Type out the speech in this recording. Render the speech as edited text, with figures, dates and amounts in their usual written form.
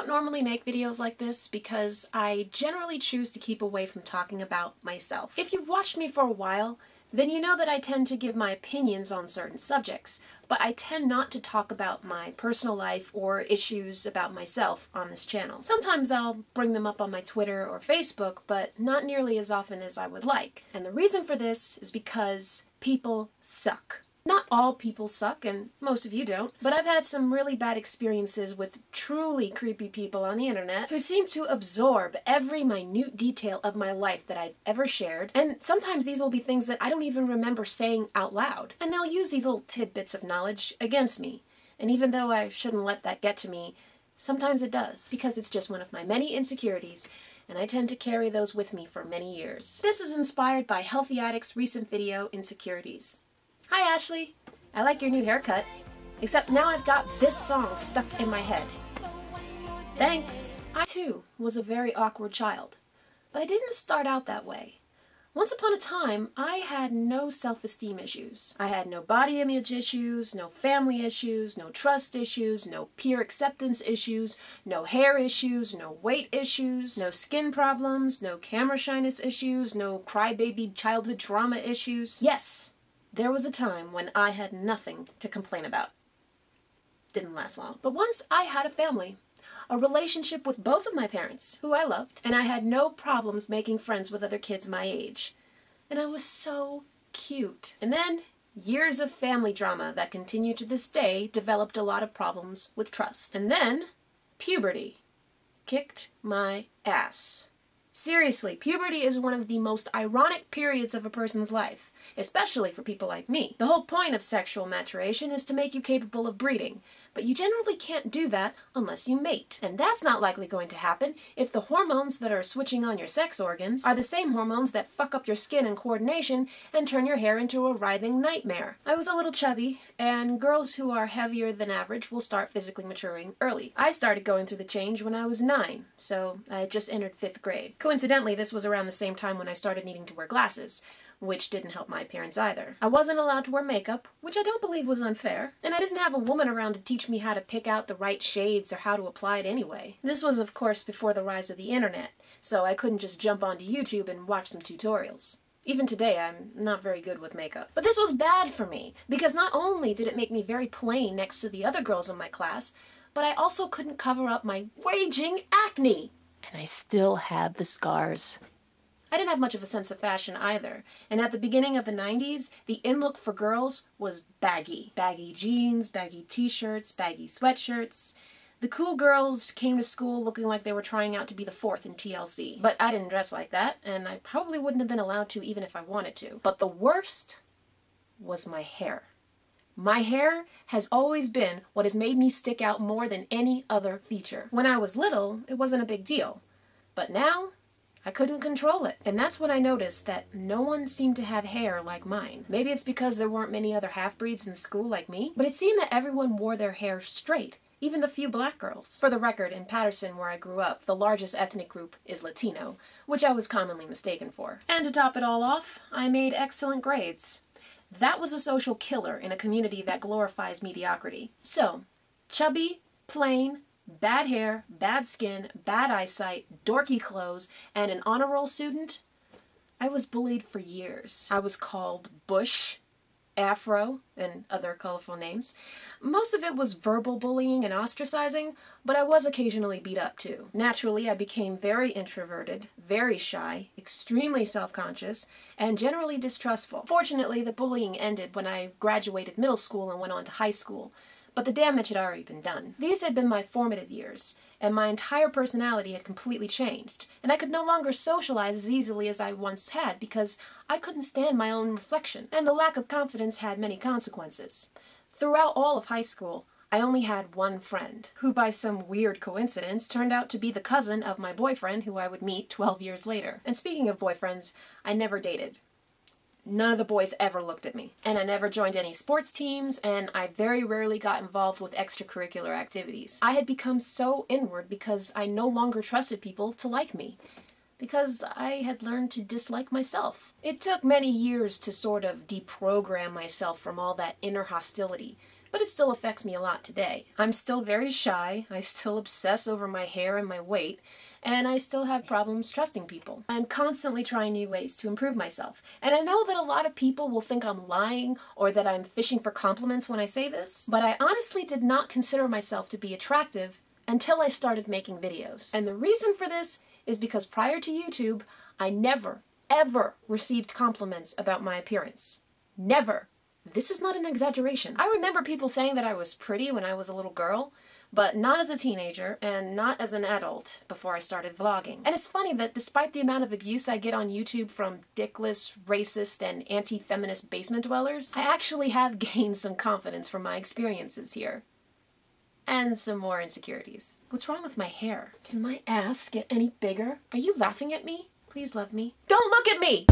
don't normally make videos like this because I generally choose to keep away from talking about myself. If you've watched me for a while, then you know that I tend to give my opinions on certain subjects, but I tend not to talk about my personal life or issues about myself on this channel. Sometimes I'll bring them up on my Twitter or Facebook, but not nearly as often as I would like. And the reason for this is because people suck. Not all people suck, and most of you don't, but I've had some really bad experiences with truly creepy people on the internet who seem to absorb every minute detail of my life that I've ever shared, and sometimes these will be things that I don't even remember saying out loud. And they'll use these little tidbits of knowledge against me. And even though I shouldn't let that get to me, sometimes it does, because it's just one of my many insecurities, and I tend to carry those with me for many years. This is inspired by Healthy Addict's recent video, Insecurities. Hi Ashley! I like your new haircut, except now I've got this song stuck in my head. Thanks! I too was a very awkward child, but I didn't start out that way. Once upon a time, I had no self-esteem issues. I had no body image issues, no family issues, no trust issues, no peer acceptance issues, no hair issues, no weight issues, no skin problems, no camera shyness issues, no crybaby childhood trauma issues. Yes! There was a time when I had nothing to complain about. Didn't last long. But once I had a family, a relationship with both of my parents, who I loved, and I had no problems making friends with other kids my age. And I was so cute. And then, years of family drama that continue to this day developed a lot of problems with trust. And then, puberty kicked my ass. Seriously, puberty is one of the most ironic periods of a person's life, especially for people like me. The whole point of sexual maturation is to make you capable of breeding, but you generally can't do that unless you mate. And that's not likely going to happen if the hormones that are switching on your sex organs are the same hormones that fuck up your skin and coordination and turn your hair into a writhing nightmare. I was a little chubby, and girls who are heavier than average will start physically maturing early. I started going through the change when I was 9, so I had just entered 5th grade. Coincidentally, this was around the same time when I started needing to wear glasses, which didn't help my appearance either. I wasn't allowed to wear makeup, which I don't believe was unfair, and I didn't have a woman around to teach me how to pick out the right shades or how to apply it anyway. This was, of course, before the rise of the internet, so I couldn't just jump onto YouTube and watch some tutorials. Even today, I'm not very good with makeup. But this was bad for me, because not only did it make me very plain next to the other girls in my class, but I also couldn't cover up my raging acne! And I still had the scars. I didn't have much of a sense of fashion either, and at the beginning of the 90s, the in-look for girls was baggy. Baggy jeans, baggy t-shirts, baggy sweatshirts. The cool girls came to school looking like they were trying out to be the 4th in TLC. But I didn't dress like that, and I probably wouldn't have been allowed to even if I wanted to. But the worst was my hair. My hair has always been what has made me stick out more than any other feature. When I was little, it wasn't a big deal. But now, I couldn't control it. And that's when I noticed that no one seemed to have hair like mine. Maybe it's because there weren't many other half-breeds in school like me, but it seemed that everyone wore their hair straight, even the few black girls. For the record, in Patterson, where I grew up, the largest ethnic group is Latino, which I was commonly mistaken for. And to top it all off, I made excellent grades. That was a social killer in a community that glorifies mediocrity. So, chubby, plain, bad hair, bad skin, bad eyesight, dorky clothes, and an honor roll student, I was bullied for years. I was called Bush, Afro, and other colorful names. Most of it was verbal bullying and ostracizing, but I was occasionally beat up too. Naturally, I became very introverted, very shy, extremely self-conscious, and generally distrustful. Fortunately, the bullying ended when I graduated middle school and went on to high school, but the damage had already been done. These had been my formative years, and my entire personality had completely changed, and I could no longer socialize as easily as I once had because I couldn't stand my own reflection, and the lack of confidence had many consequences. Throughout all of high school, I only had one friend, who by some weird coincidence turned out to be the cousin of my boyfriend who I would meet 12 years later. And speaking of boyfriends, I never dated. None of the boys ever looked at me. And I never joined any sports teams, and I very rarely got involved with extracurricular activities. I had become so inward because I no longer trusted people to like me, because I had learned to dislike myself. It took many years to sort of deprogram myself from all that inner hostility, but it still affects me a lot today. I'm still very shy, I still obsess over my hair and my weight, and I still have problems trusting people. I'm constantly trying new ways to improve myself. And I know that a lot of people will think I'm lying or that I'm fishing for compliments when I say this, but I honestly did not consider myself to be attractive until I started making videos. And the reason for this is because prior to YouTube, I never, ever received compliments about my appearance. Never. This is not an exaggeration. I remember people saying that I was pretty when I was a little girl, but not as a teenager and not as an adult before I started vlogging. And it's funny that despite the amount of abuse I get on YouTube from dickless, racist, and anti-feminist basement dwellers, I actually have gained some confidence from my experiences here. And some more insecurities. What's wrong with my hair? Can my ass get any bigger? Are you laughing at me? Please love me. Don't look at me!